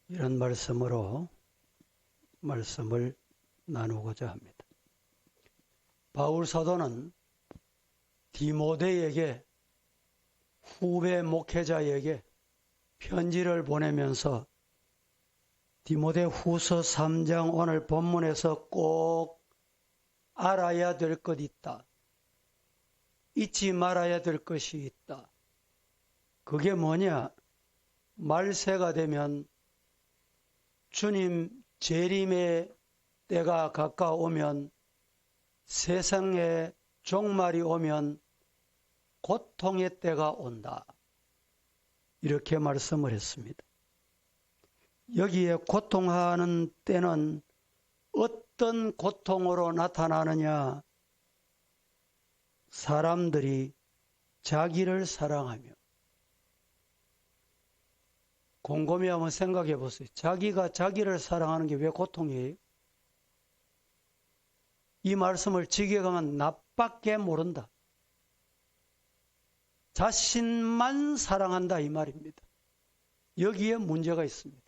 이런 말씀으로 말씀을 나누고자 합니다. 바울 사도는 디모데에게 후배 목회자에게 편지를 보내면서 디모데 후서 3장 오늘 본문에서 꼭 알아야 될 것 있다. 잊지 말아야 될 것이 있다. 그게 뭐냐? 말세가 되면 주님 재림의 때가 가까우면 세상에 종말이 오면 고통의 때가 온다. 이렇게 말씀을 했습니다. 여기에 고통하는 때는 어떤 고통으로 나타나느냐? 사람들이 자기를 사랑하며, 곰곰이 한번 생각해 보세요. 자기가 자기를 사랑하는 게 왜 고통이에요? 이 말씀을 직역하면 나밖에 모른다. 자신만 사랑한다 이 말입니다. 여기에 문제가 있습니다.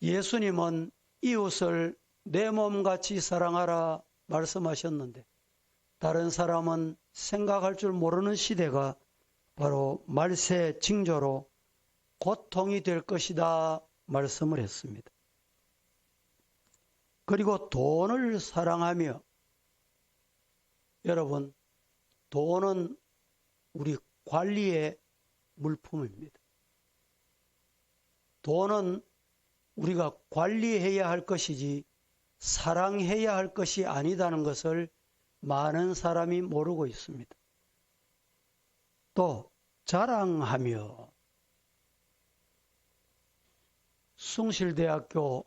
예수님은 이웃을 내 몸같이 사랑하라 말씀하셨는데 다른 사람은 생각할 줄 모르는 시대가 바로 말세 징조로 고통이 될 것이다 말씀을 했습니다. 그리고 돈을 사랑하며, 여러분, 돈은 우리 관리의 물품입니다. 돈은 우리가 관리해야 할 것이지 사랑해야 할 것이 아니다는 것을 많은 사람이 모르고 있습니다. 또 자랑하며, 숭실대학교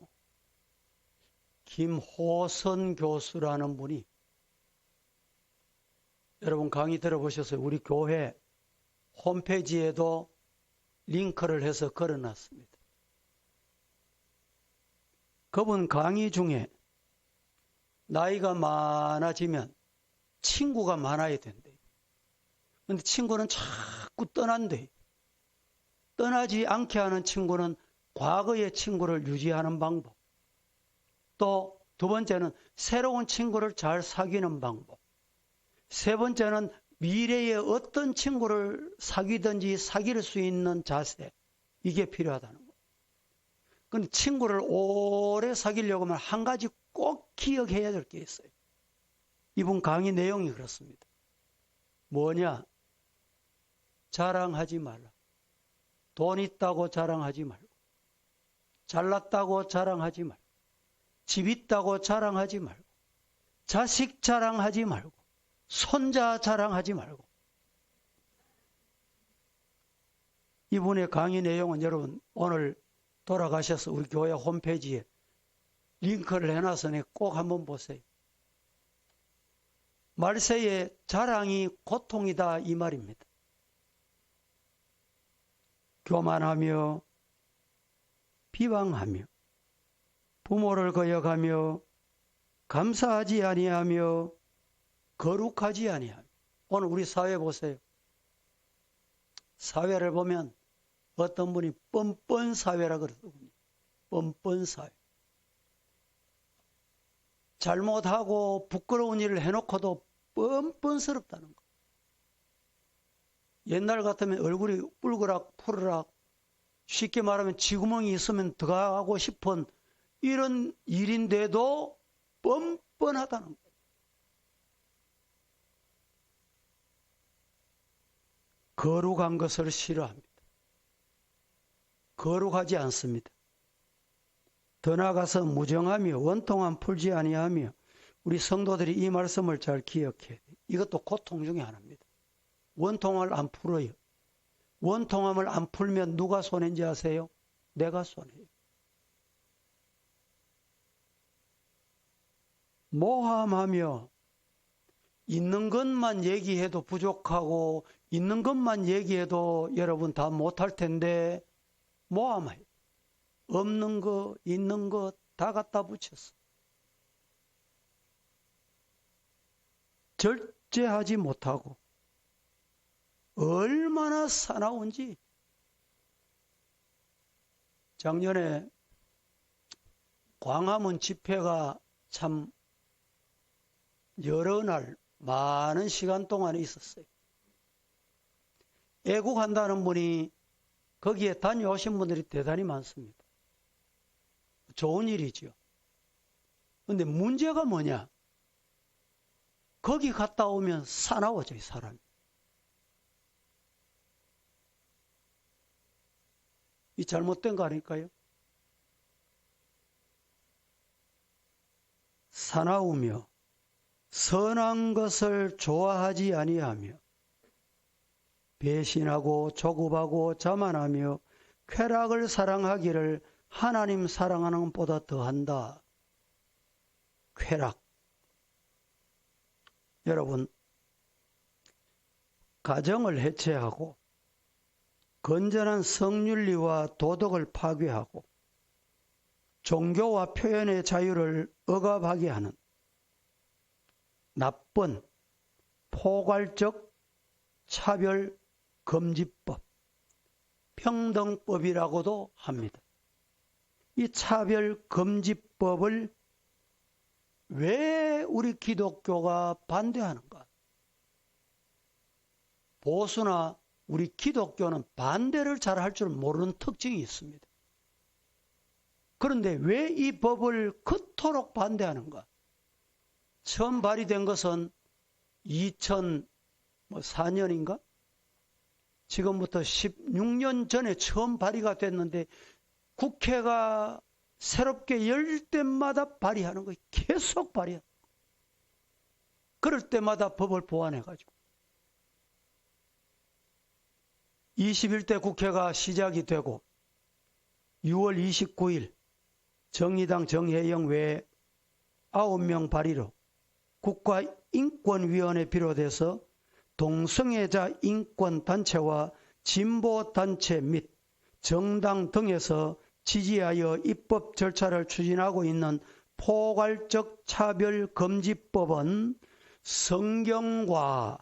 김호선 교수라는 분이, 여러분 강의 들어보셨어요? 우리 교회 홈페이지에도 링크를 해서 걸어놨습니다. 그분 강의 중에 나이가 많아지면 친구가 많아야 된대. 근데 친구는 자꾸 떠난대. 떠나지 않게 하는 친구는 과거의 친구를 유지하는 방법. 또 두 번째는 새로운 친구를 잘 사귀는 방법. 세 번째는 미래에 어떤 친구를 사귀든지 사귈 수 있는 자세. 이게 필요하다는 거예요. 근데 친구를 오래 사귀려고 하면 한 가지 꼭 기억해야 될 게 있어요. 이분 강의 내용이 그렇습니다. 뭐냐? 자랑하지 말라. 돈 있다고 자랑하지 말고, 잘났다고 자랑하지 말고, 집 있다고 자랑하지 말고, 자식 자랑하지 말고, 손자 자랑하지 말고. 이분의 강의 내용은 여러분 오늘 돌아가셔서 우리 교회 홈페이지에 링크를 해놨으니 꼭 한번 보세요. 말세의 자랑이 고통이다 이 말입니다. 교만하며 비방하며 부모를 거역하며 감사하지 아니하며 거룩하지 아니하며. 오늘 우리 사회 보세요. 사회를 보면 어떤 분이 뻔뻔 사회라 그러더군요. 뻔뻔 사회. 잘못하고 부끄러운 일을 해놓고도 뻔뻔스럽다는 거. 옛날 같으면 얼굴이 뿔그락 푸르락, 쉽게 말하면 쥐구멍이 있으면 들어가고 싶은 이런 일인데도 뻔뻔하다는 거예요. 거룩한 것을 싫어합니다. 거룩하지 않습니다. 더 나아가서 무정하며 원통함 풀지 아니하며. 우리 성도들이 이 말씀을 잘 기억해야 돼요. 이것도 고통 중에 하나입니다. 원통함을 안 풀어요. 원통함을 안 풀면 누가 손해인지 아세요? 내가 손해예요. 모함하며, 있는 것만 얘기해도 부족하고 있는 것만 얘기해도 여러분 다 못할 텐데 모함해요. 없는 거 있는 거 다 갖다 붙였어. 절제하지 못하고 얼마나 사나운지 작년에 광화문 집회가 참 여러 날 많은 시간 동안 있었어요. 애국한다는 분이 거기에 다녀오신 분들이 대단히 많습니다. 좋은 일이죠. 그런데 문제가 뭐냐? 거기 갔다 오면 사나워져요, 사람이. 이 잘못된 거 아닐까요? 사나우며 선한 것을 좋아하지 아니하며 배신하고 조급하고 자만하며 쾌락을 사랑하기를 하나님 사랑하는 것보다 더한다. 쾌락. 여러분, 가정을 해체하고 건전한 성윤리와 도덕을 파괴하고 종교와 표현의 자유를 억압하게 하는 나쁜 포괄적 차별금지법, 평등법이라고도 합니다. 이 차별금지법을 왜 우리 기독교가 반대하는가? 보수나 우리 기독교는 반대를 잘 할 줄 모르는 특징이 있습니다. 그런데 왜 이 법을 그토록 반대하는가? 처음 발의된 것은 2004년인가? 지금부터 16년 전에 처음 발의가 됐는데 국회가 새롭게 열 때마다 발의하는 거예요. 계속 발의하는 거예요. 그럴 때마다 법을 보완해가지고 21대 국회가 시작이 되고 6월 29일 정의당 정혜영 외에 9명 발의로 국가인권위원회 비롯해서 동성애자 인권단체와 진보단체 및 정당 등에서 지지하여 입법 절차를 추진하고 있는 포괄적 차별금지법은 성경과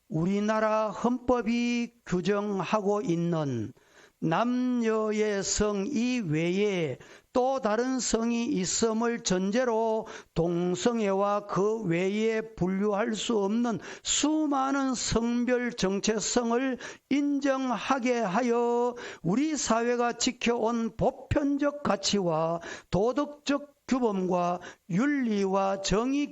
우리나라 헌법이 규정하고 있는 남녀의 성 이외에 또 다른 성이 있음을 전제로 동성애와 그 외에 분류할 수 없는 수많은 성별 정체성을 인정하게 하여 우리 사회가 지켜온 보편적 가치와 도덕적 규범과 윤리와 정의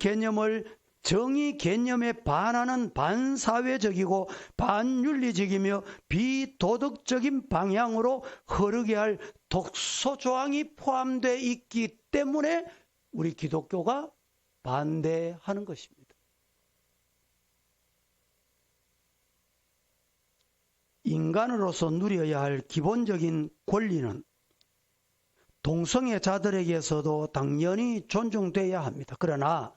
개념에 반하는 반사회적이고 반윤리적이며 비도덕적인 방향으로 흐르게 할 독소조항이 포함되어 있기 때문에 우리 기독교가 반대하는 것입니다. 인간으로서 누려야 할 기본적인 권리는 동성애자들에게서도 당연히 존중돼야 합니다. 그러나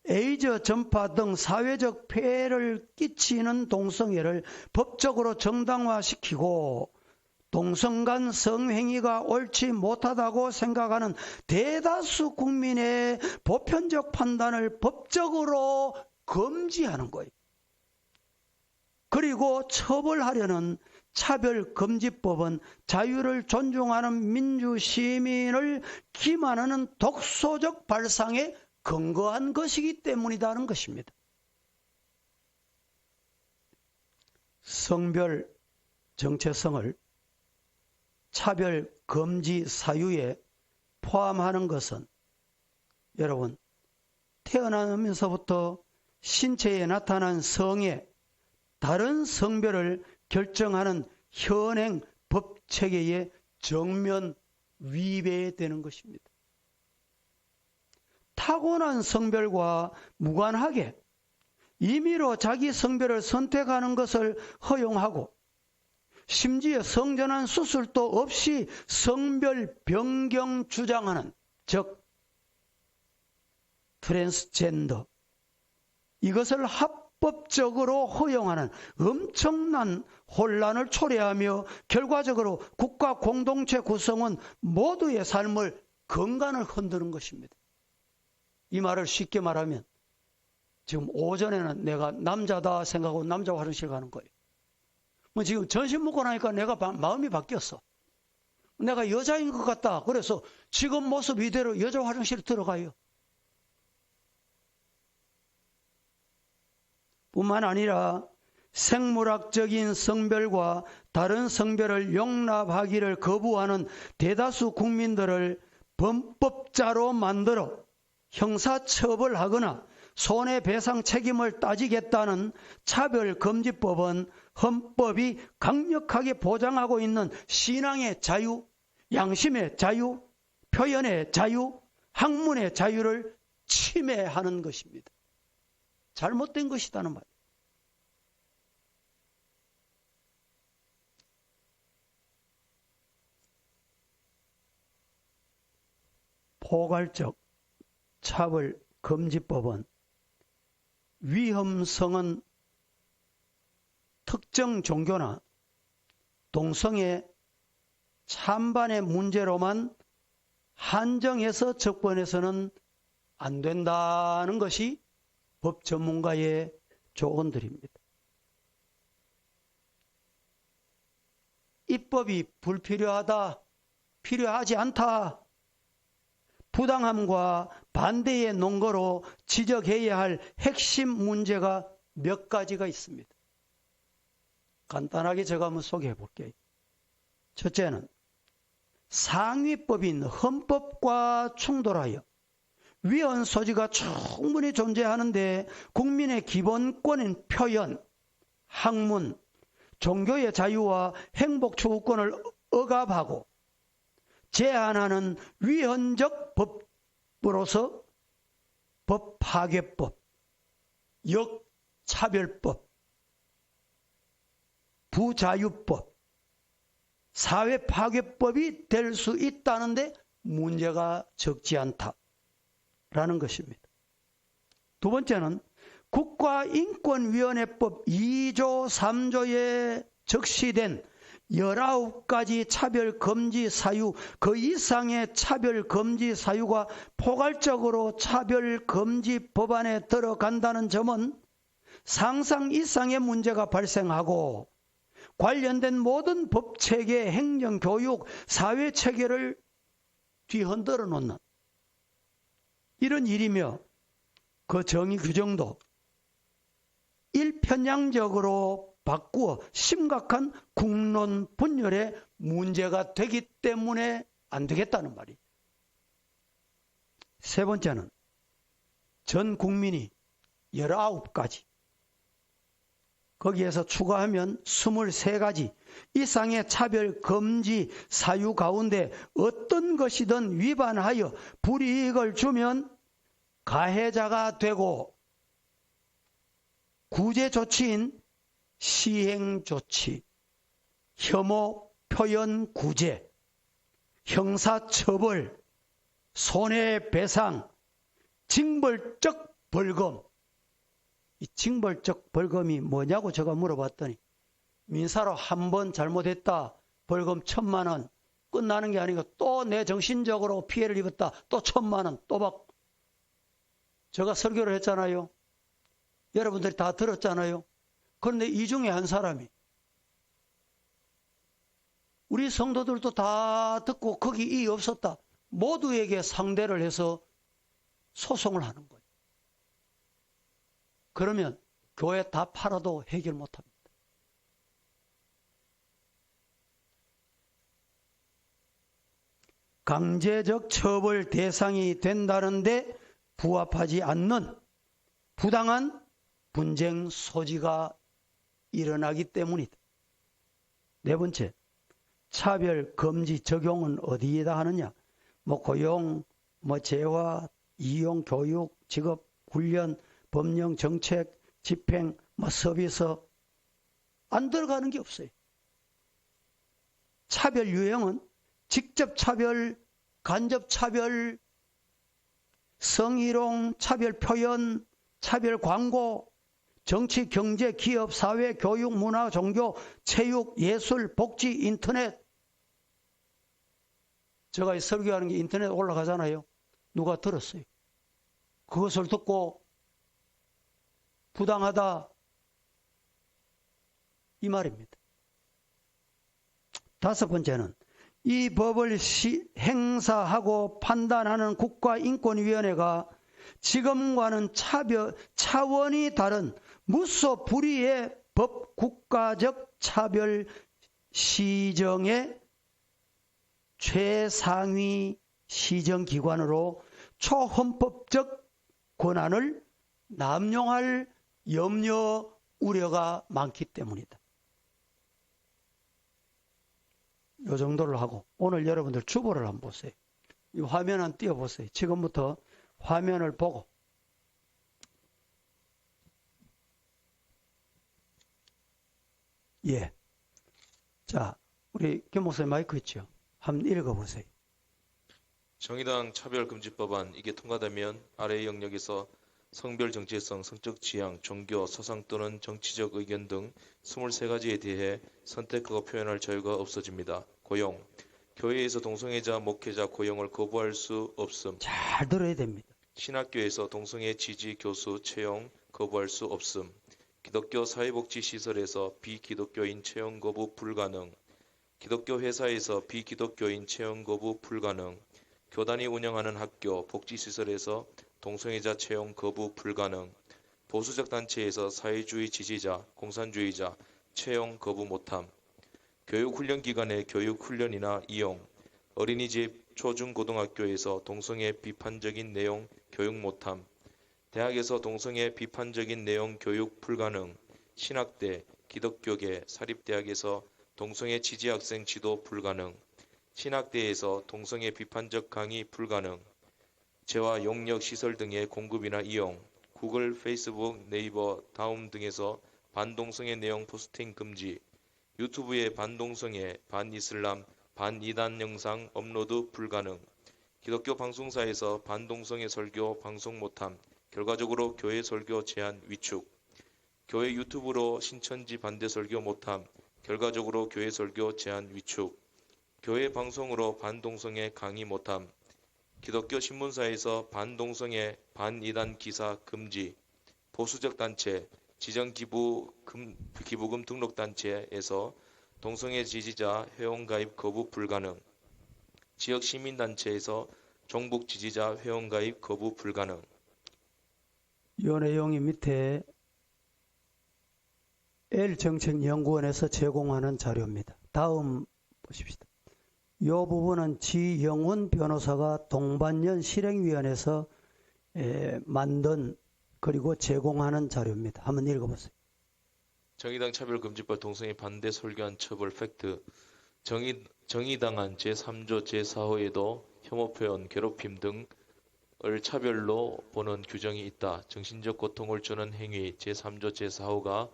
에이즈 전파 등 사회적 폐해를 끼치는 동성애를 법적으로 정당화시키고 동성 간 성행위가 옳지 못하다고 생각하는 대다수 국민의 보편적 판단을 법적으로 금지하는 거예요. 그리고 처벌하려는 차별금지법은 자유를 존중하는 민주시민을 기만하는 독소적 발상에 근거한 것이기 때문이라는 것입니다. 성별 정체성을 차별 금지 사유에 포함하는 것은 여러분 태어나면서부터 신체에 나타난 성의 다른 성별을 결정하는 현행 법체계의 정면 위배되는 것입니다. 타고난 성별과 무관하게 임의로 자기 성별을 선택하는 것을 허용하고 심지어 성전환 수술도 없이 성별 변경 주장하는 즉 트랜스젠더 이것을 합법적으로 허용하는 엄청난 혼란을 초래하며 결과적으로 국가 공동체 구성원 모두의 삶을 근간을 흔드는 것입니다. 이 말을 쉽게 말하면 지금 오전에는 내가 남자다 생각하고 남자 화장실 가는 거예요. 뭐 지금 점심 먹고 나니까 내가 마음이 바뀌었어. 내가 여자인 것 같다. 그래서 지금 모습 이대로 여자 화장실에 들어가요. 뿐만 아니라 생물학적인 성별과 다른 성별을 용납하기를 거부하는 대다수 국민들을 범법자로 만들어 형사처벌하거나 손해배상 책임을 따지겠다는 차별금지법은 헌법이 강력하게 보장하고 있는 신앙의 자유, 양심의 자유, 표현의 자유, 학문의 자유를 침해하는 것입니다. 잘못된 것이다는 말이에요. 포괄적 차별금지법은 위험성은 특정 종교나 동성애 찬반의 문제로만 한정해서 접근해서는 안 된다는 것이 법 전문가의 조언들입니다. 입법이 불필요하다, 필요하지 않다, 부당함과 반대의 논거로 지적해야 할 핵심 문제가 몇 가지가 있습니다. 간단하게 제가 한번 소개해 볼게요. 첫째는 상위법인 헌법과 충돌하여 위헌 소지가 충분히 존재하는데 국민의 기본권인 표현, 학문, 종교의 자유와 행복 추구권을 억압하고 제한하는 위헌적 법으로서 법파괴법, 역차별법, 부자유법, 사회파괴법이 될 수 있다는데 문제가 적지 않다라는 것입니다. 두 번째는 국가인권위원회법 2조 3조에 적시된 19가지 차별금지 사유, 그 이상의 차별금지 사유가 포괄적으로 차별금지 법안에 들어간다는 점은 상상 이상의 문제가 발생하고 관련된 모든 법체계, 행정교육, 사회체계를 뒤흔들어 놓는 이런 일이며 그 정의 규정도 일편향적으로 바꾸어 심각한 국론 분열의 문제가 되기 때문에 안 되겠다는 말이에요. 세 번째는 전 국민이 19가지, 거기에서 추가하면 23가지 이상의 차별 금지 사유 가운데 어떤 것이든 위반하여 불이익을 주면 가해자가 되고 구제 조치인 시행조치, 혐오 표현 구제, 형사처벌, 손해배상, 징벌적 벌금. 이 징벌적 벌금이 뭐냐고 제가 물어봤더니 민사로 한 번 잘못했다 벌금 1,000만 원 끝나는 게 아니고 또 내 정신적으로 피해를 입었다 또 1,000만 원 또 받고. 제가 설교를 했잖아요. 여러분들이 다 들었잖아요. 그런데 이 중에 한 사람이 우리 성도들도 다 듣고 거기 이의 없었다. 모두에게 상대를 해서 소송을 하는 거예요. 그러면 교회 다 팔아도 해결 못합니다. 강제적 처벌 대상이 된다는데 부합하지 않는 부당한 분쟁 소지가 일어나기 때문이다. 네 번째, 차별 금지 적용은 어디에다 하느냐? 고용, 재화, 이용, 교육, 직업, 훈련, 법령, 정책, 집행, 서비스 안 들어가는 게 없어요. 차별 유형은 직접 차별, 간접 차별, 성희롱, 차별 표현, 차별 광고, 정치, 경제, 기업, 사회, 교육, 문화, 종교, 체육, 예술, 복지, 인터넷. 제가 설교하는 게 인터넷 올라가잖아요. 누가 들었어요. 그것을 듣고 부당하다 이 말입니다. 다섯 번째는 이 법을 행사하고 판단하는 국가인권위원회가 지금과는 차원이 다른 무소불위의 법 국가적 차별 시정의 최상위 시정기관으로 초헌법적 권한을 남용할 염려, 우려가 많기 때문이다. 이 정도로 하고 오늘 여러분들 주보를 한번 보세요. 이 화면 한번 띄워보세요. 지금부터 화면을 보고 예. 자, 우리 김 목사님 마이크 있죠? 한번 읽어보세요. 정의당 차별금지법안 이게 통과되면 아래의 영역에서 성별 정체성, 성적 지향, 종교, 사상 또는 정치적 의견 등 23가지에 대해 선택하고 표현할 자유가 없어집니다. 고용. 교회에서 동성애자, 목회자 고용을 거부할 수 없음. 잘 들어야 됩니다. 신학교에서 동성애 지지 교수 채용 거부할 수 없음. 기독교 사회복지시설에서 비기독교인 채용 거부 불가능. 기독교 회사에서 비기독교인 채용 거부 불가능. 교단이 운영하는 학교, 복지시설에서 동성애자 채용 거부 불가능. 보수적 단체에서 사회주의 지지자, 공산주의자 채용 거부 못함. 교육훈련기관의 교육훈련이나 이용. 어린이집, 초중고등학교에서 동성애 비판적인 내용 교육 못함. 대학에서 동성애 비판적인 내용 교육 불가능. 신학대, 기독교계, 사립대학에서 동성애 지지 학생 지도 불가능. 신학대에서 동성애 비판적 강의 불가능. 재화 용역 시설 등의 공급이나 이용. 구글, 페이스북, 네이버, 다음 등에서 반동성애 내용 포스팅 금지. 유튜브에 반동성애, 반이슬람, 반이단 영상 업로드 불가능. 기독교 방송사에서 반동성애 설교 방송 못함. 결과적으로 교회 설교 제한 위축. 교회 유튜브로 신천지 반대 설교 못함. 결과적으로 교회 설교 제한 위축. 교회 방송으로 반동성애 강의 못함. 기독교 신문사에서 반동성애 반이단 기사 금지. 보수적 단체, 지정 기부금 등록 단체에서 동성애 지지자 회원가입 거부 불가능. 지역 시민단체에서 종북 지지자 회원가입 거부 불가능. 이 내용이 밑에 L정책연구원에서 제공하는 자료입니다. 다음 보십시다. 이 부분은 지영훈 변호사가 동반년 실행위원회에서 만든 그리고 제공하는 자료입니다. 한번 읽어보세요. 정의당 차별금지법 동성애 반대 설교한 처벌 팩트. 정의당한 제3조 제4호에도 혐오 표현, 괴롭힘 등을 차별로 보는 규정이 있다. 정신적 고통을 주는 행위 제3조 제4호가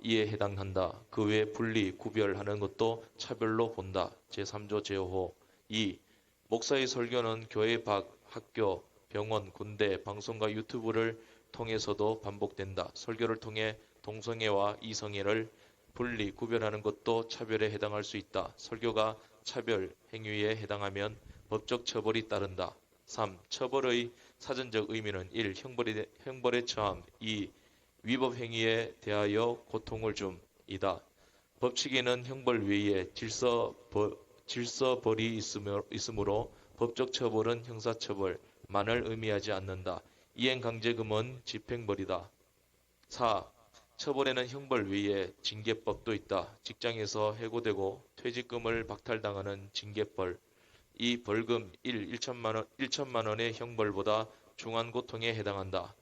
이에 해당한다. 그 외 분리, 구별하는 것도 차별로 본다. 제3조 제5호. 2. 목사의 설교는 교회 밖, 학교, 병원, 군대, 방송과 유튜브를 통해서도 반복된다. 설교를 통해 동성애와 이성애를 분리, 구별하는 것도 차별에 해당할 수 있다. 설교가 차별 행위에 해당하면 법적 처벌이 따른다. 3. 처벌의 사전적 의미는 1. 형벌에 처함. 2. 위법 행위에 대하여 고통을 줌이다. 법칙에는 형벌 외에 질서벌이 있으므로 법적 처벌은 형사처벌만을 의미하지 않는다. 이행강제금은 집행벌이다. 4. 처벌에는 형벌 외에 징계법도 있다. 직장에서 해고되고 퇴직금을 박탈당하는 징계벌. 2. 벌금 1천만 원의 형벌보다 중한 고통에 해당한다.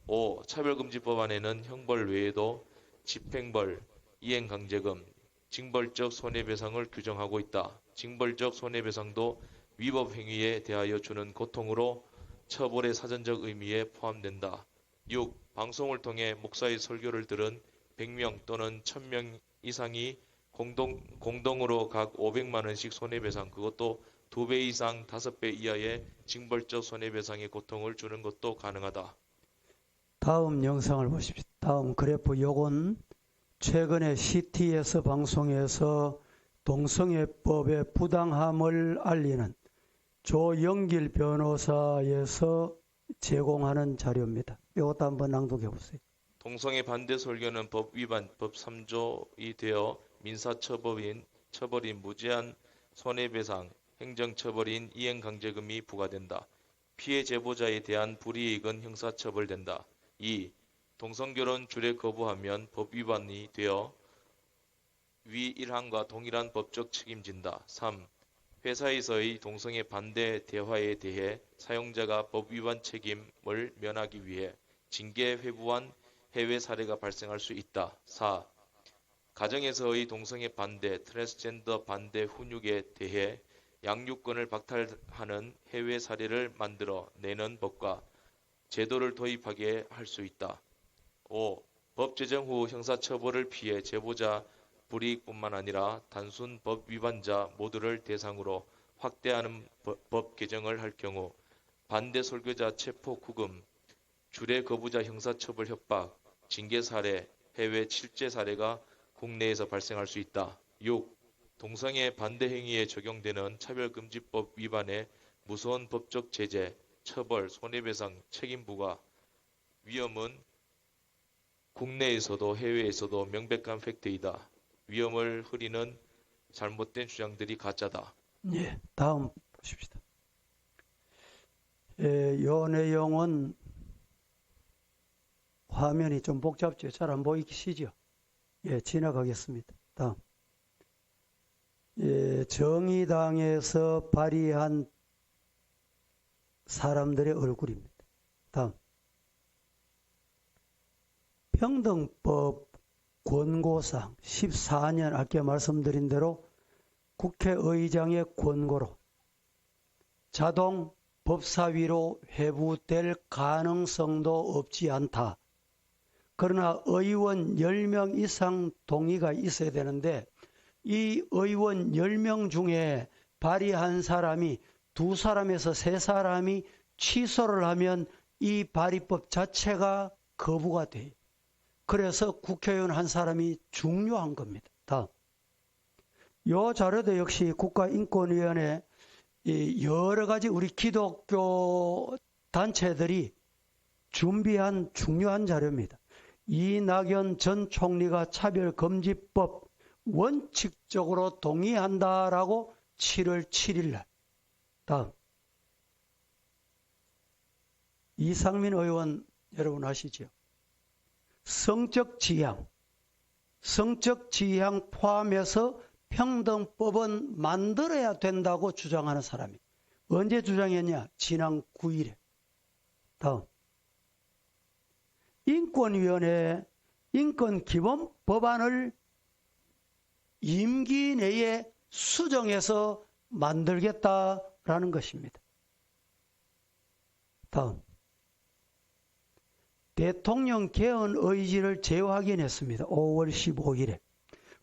5. 차별금지법안에는 형벌 외에도 집행벌, 이행강제금, 징벌적 손해배상을 규정하고 있다. 징벌적 손해배상도 위법 행위에 대하여 주는 고통으로 처벌의 사전적 의미에 포함된다. 6. 방송을 통해 목사의 설교를 들은 100명 또는 1000명 이상이 공동으로 각 500만 원씩 손해배상, 그것도 2배 이상 5배 이하의 징벌적 손해배상의 고통을 주는 것도 가능하다. 다음 영상을 보십시오. 다음 그래프 요건 최근에 CTS 방송에서 동성애법의 부당함을 알리는 조영길 변호사에서 제공하는 자료입니다. 이것도 한번 낭독해 보세요. 동성애 반대 설교는 법 위반 법 3조이 되어 민사처벌인 무제한 손해배상, 행정처벌인 이행강제금이 부과된다. 피해 제보자에 대한 불이익은 형사처벌된다. 2. 동성결혼 주례 거부하면 법위반이 되어 위 1항과 동일한 법적 책임진다. 3. 회사에서의 동성애 반대 대화에 대해 사용자가 법위반 책임을 면하기 위해 징계 회부한 해외 사례가 발생할 수 있다. 4. 가정에서의 동성애 반대, 트랜스젠더 반대 훈육에 대해 양육권을 박탈하는 해외 사례를 만들어 내는 법과 제도를 도입하게 할 수 있다. 5. 법 제정 후 형사처벌을 피해 제보자 불이익뿐만 아니라 단순 법 위반자 모두를 대상으로 확대하는 법 개정을 할 경우 반대 설교자 체포 구금, 주례 거부자 형사처벌 협박, 징계 사례, 해외 실제 사례가 국내에서 발생할 수 있다. 6. 동성애 반대 행위에 적용되는 차별금지법 위반의 무서운 법적 제재, 처벌, 손해배상, 책임 부과 위험은 국내에서도 해외에서도 명백한 팩트이다. 위험을 흐리는 잘못된 주장들이 가짜다. 예, 다음 보십시다. 요 내용은 화면이 좀 복잡죠. 잘 안 보이시죠? 예, 지나가겠습니다. 다음. 정의당에서 발의한 사람들의 얼굴입니다. 다음. 평등법 권고사항 14년 아까 말씀드린 대로 국회의장의 권고로 자동 법사위로 회부될 가능성도 없지 않다. 그러나 의원 10명 이상 동의가 있어야 되는데 이 의원 10명 중에 발의한 사람이 2사람에서 3사람이 취소를 하면 이 발의법 자체가 거부가 돼요. 그래서 국회의원 한 사람이 중요한 겁니다. 다음. 이 자료도 역시 국가인권위원회 여러 가지 우리 기독교 단체들이 준비한 중요한 자료입니다. 이낙연 전 총리가 차별금지법 원칙적으로 동의한다라고 7월 7일 날. 다음. 이상민 의원 여러분 아시죠? 성적 지향 포함해서 평등법은 만들어야 된다고 주장하는 사람이 언제 주장했냐? 지난 9일에. 다음. 인권위원회 인권기본법안을 임기 내에 수정해서 만들겠다라는 것입니다. 다음. 대통령 개헌 의지를 재확인했습니다. 5월 15일에.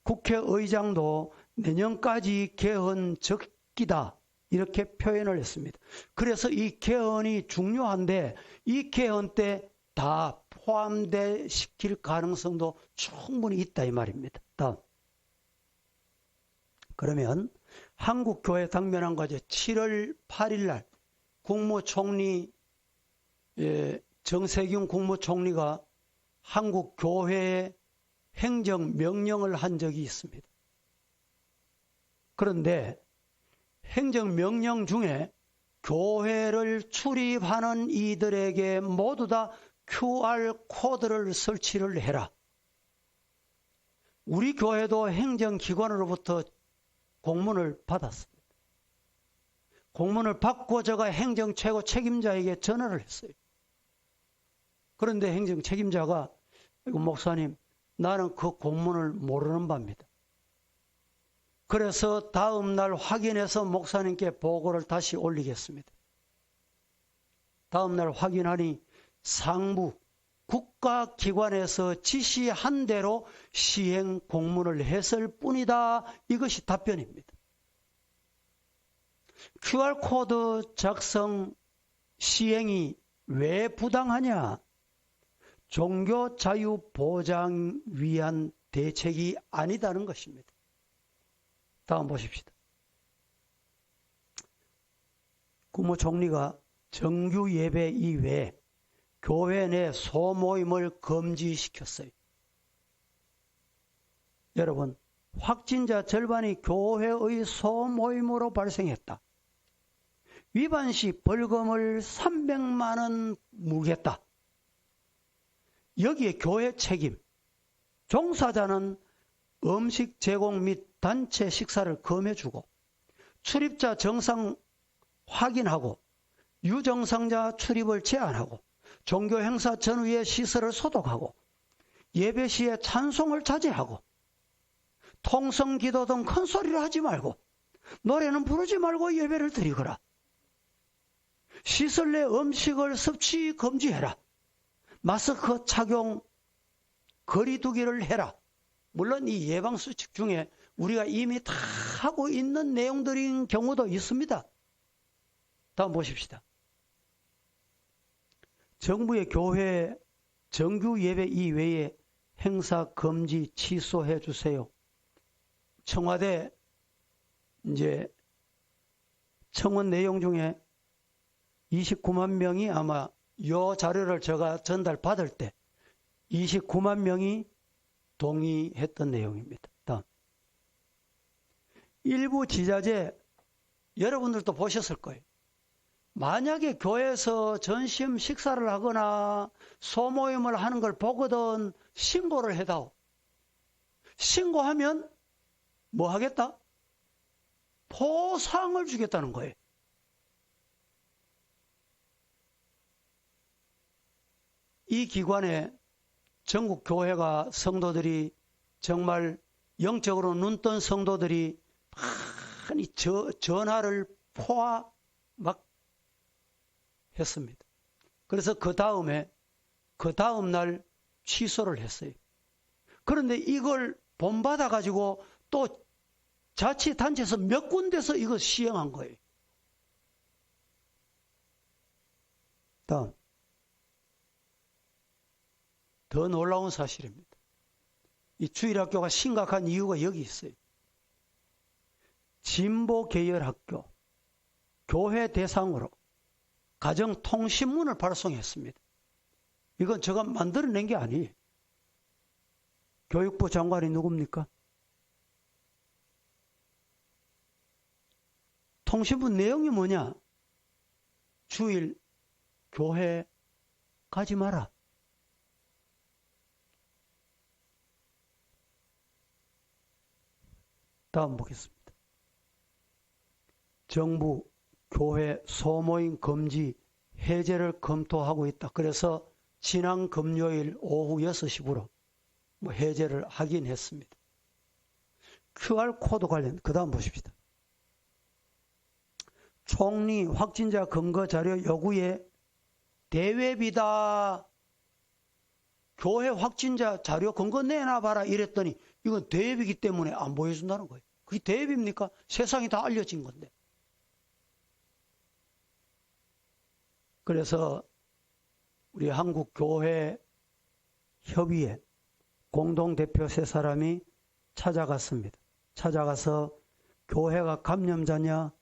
국회의장도 내년까지 개헌 적기다 이렇게 표현을 했습니다. 그래서 이 개헌이 중요한데 이 개헌 때 다 포함시킬 가능성도 충분히 있다 이 말입니다. 다음. 그러면 한국교회 당면한과제 7월 8일 날 국무총리 정세균 국무총리가 한국교회에 행정명령을 한 적이 있습니다. 그런데 행정명령 중에 교회를 출입하는 이들에게 모두 다 QR코드를 설치를 해라. 우리 교회도 행정기관으로부터 공문을 받았습니다. 공문을 받고 제가 행정 최고 책임자에게 전화를 했어요. 그런데 행정 책임자가 목사님 나는 그 공문을 모르는 바입니다. 그래서 다음 날 확인해서 목사님께 보고를 다시 올리겠습니다. 다음 날 확인하니 상부 국가기관에서 지시한 대로 시행 공문을 했을 뿐이다. 이것이 답변입니다. QR코드 작성 시행이 왜 부당하냐? 종교 자유 보장 위한 대책이 아니다는 것입니다. 다음 보십시다. 국무총리가 정규 예배 이외에 교회 내 소모임을 금지시켰어요. 여러분, 확진자 절반이 교회의 소모임으로 발생했다. 위반 시 벌금을 300만 원 물겠다. 여기에 교회 책임. 종사자는 음식 제공 및 단체 식사를 검해주고 출입자 정상 확인하고 유정상자 출입을 제한하고 종교 행사 전후에 시설을 소독하고 예배 시에 찬송을 자제하고 통성 기도 등 큰 소리를 하지 말고 노래는 부르지 말고 예배를 드리거라. 시설 내 음식을 섭취 금지해라. 마스크 착용, 거리 두기를 해라. 물론 이 예방수칙 중에 우리가 이미 다 하고 있는 내용들인 경우도 있습니다. 다음 보십시다. 정부의 교회 정규 예배 이외에 행사 금지 취소해 주세요. 청와대 청원 내용 중에 29만 명이 아마 이 자료를 제가 전달받을 때 29만 명이 동의했던 내용입니다. 다음. 일부 지자체 여러분들도 보셨을 거예요. 만약에 교회에서 전심 식사를 하거나 소모임을 하는 걸 보거든 신고를 해다오. 신고하면 뭐 하겠다? 포상을 주겠다는 거예요. 이 기관에 전국 교회가 성도들이 정말 영적으로 눈뜬 성도들이 많이 전화를 막 했습니다. 그래서 그 다음 날 취소를 했어요. 그런데 이걸 본받아 가지고 또 자치단체에서 몇 군데서 이거 시행한 거예요. 다음. 더 놀라운 사실입니다. 이 주일학교가 심각한 이유가 여기 있어요. 진보계열학교, 교회 대상으로 가정통신문을 발송했습니다. 이건 제가 만들어낸 게 아니에요. 교육부 장관이 누굽니까? 통신문 내용이 뭐냐? 주일 교회 가지 마라. 다음 보겠습니다. 정부 교회 소모임 금지 해제를 검토하고 있다. 그래서 지난 금요일 오후 6시부로 해제를 하긴 했습니다. QR코드 관련 그 다음 보십시다. 총리 확진자 근거 자료 요구에 대외비다. 교회 확진자 자료 근거 내놔봐라 이랬더니 이건 대외비기 때문에 안 보여준다는 거예요. 그게 대외비입니까? 세상이 다 알려진 건데. 그래서 우리 한국교회협의회 공동대표 세 사람이 찾아갔습니다. 찾아가서 교회가 감염자냐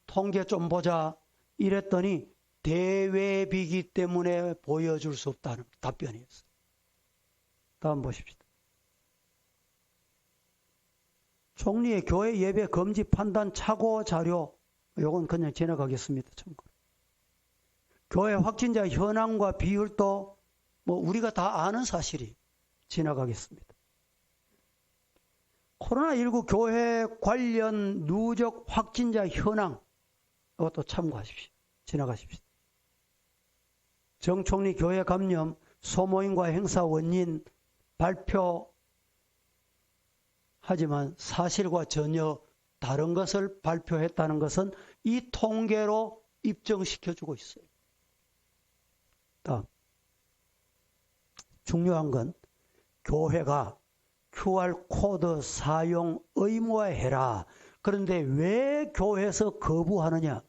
통계 좀 보자 이랬더니 대외비기 때문에 보여줄 수 없다는 답변이었어요. 다음 보십시오. 총리의 교회 예배 금지 판단 착오 자료, 요건 그냥 지나가겠습니다. 참고로. 교회 확진자 현황과 비율도 우리가 다 아는 사실이 지나가겠습니다. 코로나19 교회 관련 누적 확진자 현황, 이것도 참고하십시오. 지나가십시오. 정 총리 교회 감염, 소모임과 행사 원인 발표하지만 사실과 전혀 다른 것을 발표했다는 것은 이 통계로 입증시켜주고 있어요. 다음. 중요한 건 교회가 QR코드 사용 의무화해라. 그런데 왜 교회에서 거부하느냐?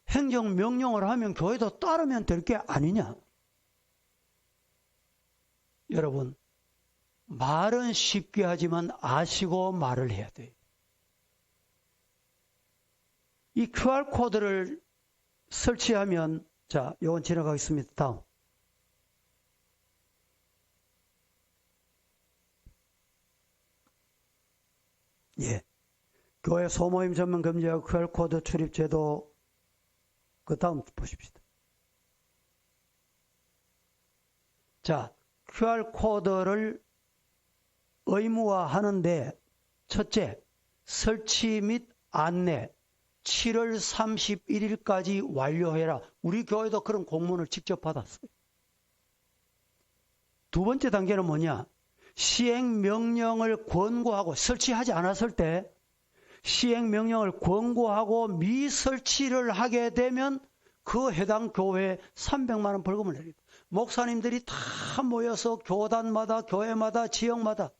행정명령을 하면 교회도 따르면 될 게 아니냐? 여러분, 말은 쉽게 하지만 아시고 말을 해야 돼요. 이 QR코드를 설치하면, 자, 이건 지나가겠습니다. 다음. 예. 교회 소모임 전면 금지하고 QR코드 출입 제도, 그 다음 보십시다. 자, QR코드를 의무화하는데 첫째, 설치 및 안내 7월 31일까지 완료해라. 우리 교회도 그런 공문을 직접 받았어요. 두 번째 단계는 뭐냐? 시행명령을 권고하고, 설치하지 않았을 때 시행명령을 권고하고 미설치를 하게 되면 그 해당 교회에 300만 원 벌금을 내립니다. 목사님들이 다 모여서 교단마다, 교회마다, 지역마다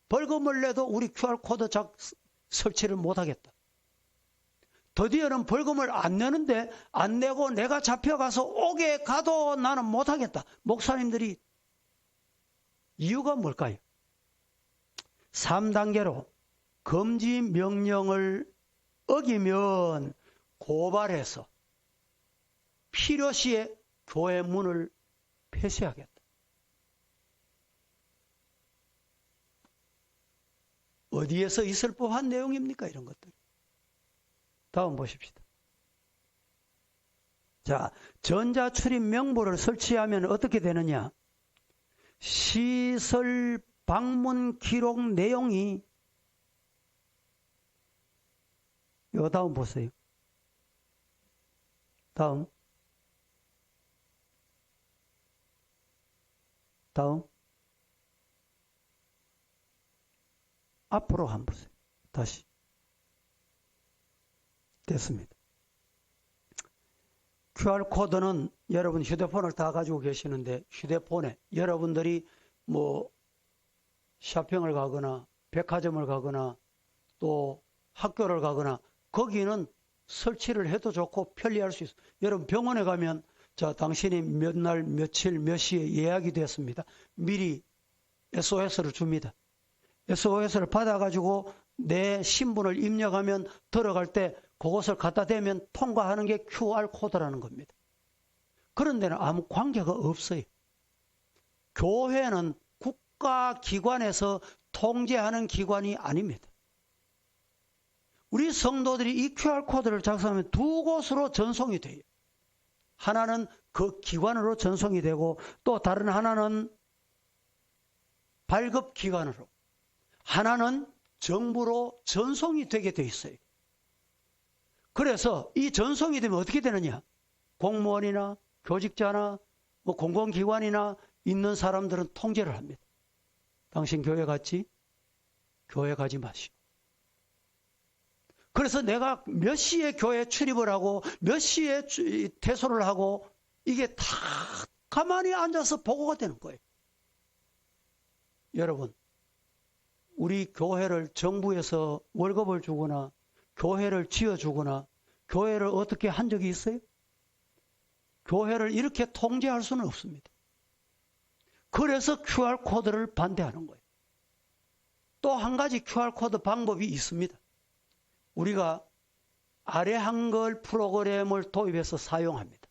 벌금을 내도 우리 QR코드 설치를 못하겠다. 드디어는 벌금을 안 내는데, 안 내고 내가 잡혀가서 오게 가도 나는 못하겠다. 목사님들이 이유가 뭘까요? 3단계로 금지 명령을 어기면 고발해서 필요시에 교회 문을 폐쇄하겠다. 어디에서 있을 법한 내용입니까? 이런 것들. 다음 보십시다. 자, 전자출입 명부를 설치하면 어떻게 되느냐? 시설 방문 기록 내용이, 요 다음 보세요. 다음. 앞으로 한번 보세요. 다시. 됐습니다. QR코드는 여러분 휴대폰을 다 가지고 계시는데, 휴대폰에 여러분들이 뭐 쇼핑을 가거나 백화점을 가거나 또 학교를 가거나 거기는 설치를 해도 좋고 편리할 수 있어요. 여러분 병원에 가면, 자, 당신이 몇 날, 며칠, 몇 시에 예약이 됐습니다. 미리 SOS를 줍니다. SOS를 받아가지고 내 신분을 입력하면 들어갈 때 그것을 갖다 대면 통과하는 게 QR코드라는 겁니다. 그런 데는 아무 관계가 없어요. 교회는 국가기관에서 통제하는 기관이 아닙니다. 우리 성도들이 이 QR코드를 작성하면 두 곳으로 전송이 돼요. 하나는 그 기관으로 전송이 되고, 또 다른 하나는 발급기관으로, 하나는 정부로 전송이 되게 돼 있어요. 그래서 이 전송이 되면 어떻게 되느냐? 공무원이나 교직자나 뭐 공공기관이나 있는 사람들은 통제를 합니다. 당신 교회 갔지? 교회 가지 마시오. 그래서 내가 몇 시에 교회 출입을 하고 몇 시에 퇴소를 하고, 이게 다 가만히 앉아서 보고가 되는 거예요. 여러분, 우리 교회를 정부에서 월급을 주거나 교회를 지어주거나 교회를 어떻게 한 적이 있어요? 교회를 이렇게 통제할 수는 없습니다. 그래서 QR코드를 반대하는 거예요. 또 한 가지 QR코드 방법이 있습니다. 우리가 아래 한글 프로그램을 도입해서 사용합니다.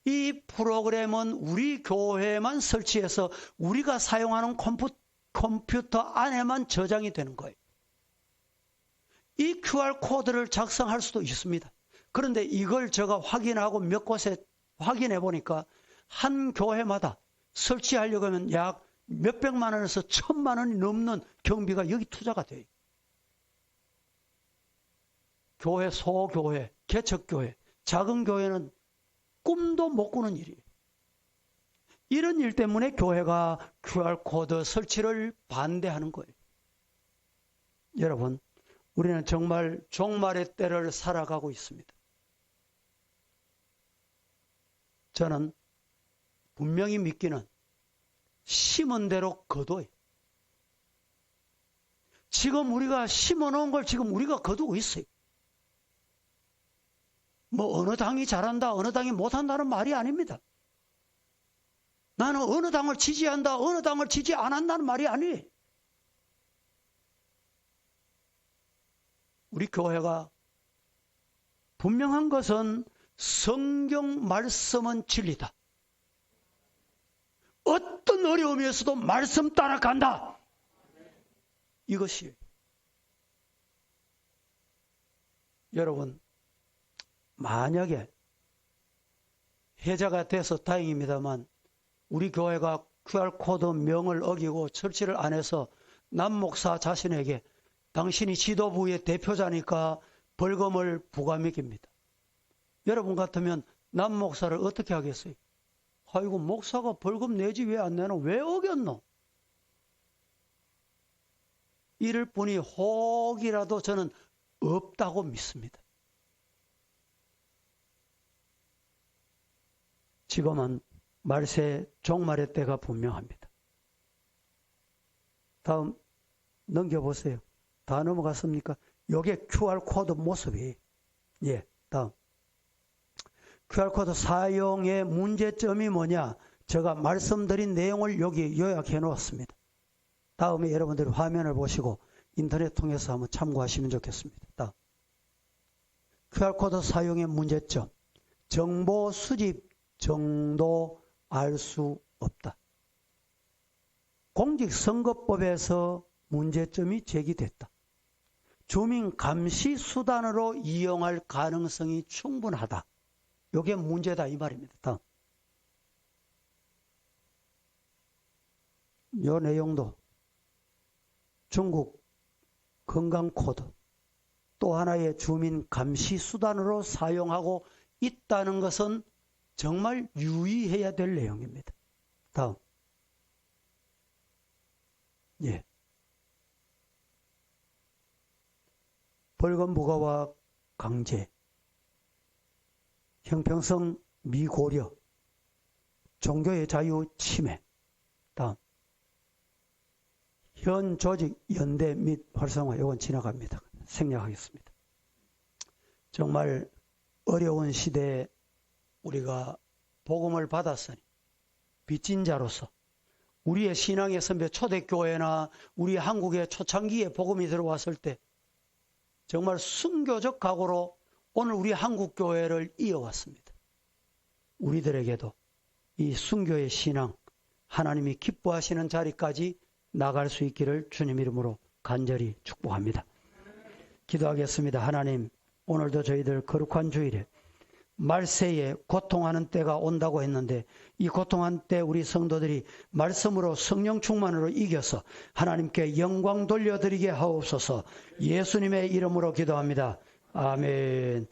이 프로그램은 우리 교회만 설치해서 우리가 사용하는 컴퓨터 안에만 저장이 되는 거예요. 이 QR코드를 작성할 수도 있습니다. 그런데 이걸 제가 확인하고 몇 곳에 확인해 보니까 한 교회마다 설치하려고 하면 약 몇백만 원에서 1,000만 원이 넘는 경비가 여기 투자가 돼요. 교회, 소교회, 개척교회, 작은 교회는 꿈도 못 꾸는 일이에요. 이런 일 때문에 교회가 QR코드 설치를 반대하는 거예요. 여러분, 우리는 정말 종말의 때를 살아가고 있습니다. 저는 분명히 믿기는 심은 대로 거둬요. 지금 우리가 심어놓은 걸 지금 우리가 거두고 있어요. 뭐 어느 당이 잘한다, 어느 당이 못한다는 말이 아닙니다. 나는 어느 당을 지지한다, 어느 당을 지지 안 한다는 말이 아니에요. 우리 교회가 분명한 것은 성경 말씀은 진리다. 어떤 어려움이었어도 말씀 따라간다. 이것이에요. 여러분, 만약에 해자가 돼서 다행입니다만 우리 교회가 QR코드 명을 어기고 처치를 안 해서 남 목사 자신에게 당신이 지도부의 대표자니까 벌금을 부과매깁니다. 여러분 같으면 남 목사를 어떻게 하겠어요? 아이고, 목사가 벌금 내지 왜 안 내노? 왜 어겼노? 이럴 뿐이 혹이라도 저는 없다고 믿습니다. 지금은 말세 종말의 때가 분명합니다. 다음 넘겨보세요. 다 넘어갔습니까? 요게 QR코드 모습이. 예, 다음. QR코드 사용의 문제점이 뭐냐? 제가 말씀드린 내용을 여기 요약해 놓았습니다. 다음에 여러분들이 화면을 보시고 인터넷 통해서 한번 참고하시면 좋겠습니다. 다음. QR코드 사용의 문제점. 정보 수집 정도 알 수 없다. 공직선거법에서 문제점이 제기됐다. 주민 감시 수단으로 이용할 가능성이 충분하다. 이게 문제다 이 말입니다. 다음. 이 내용도 중국 건강코드 또 하나의 주민 감시 수단으로 사용하고 있다는 것은 정말 유의해야 될 내용입니다. 다음. 예. 벌금 부과와 강제, 형평성 미고려, 종교의 자유 침해. 다음. 현 조직 연대 및 활성화, 이건 지나갑니다. 생략하겠습니다. 정말 어려운 시대에 우리가 복음을 받았으니 빚진 자로서 우리의 신앙의 선배 초대교회나 우리 한국의 초창기에 복음이 들어왔을 때 정말 순교적 각오로 오늘 우리 한국교회를 이어왔습니다. 우리들에게도 이 순교의 신앙, 하나님이 기뻐하시는 자리까지 나갈 수 있기를 주님 이름으로 간절히 축복합니다. 기도하겠습니다. 하나님, 오늘도 저희들 거룩한 주일에 말세에 고통하는 때가 온다고 했는데 이 고통한 때 우리 성도들이 말씀으로 성령 충만으로 이겨서 하나님께 영광 돌려드리게 하옵소서. 예수님의 이름으로 기도합니다. 아멘.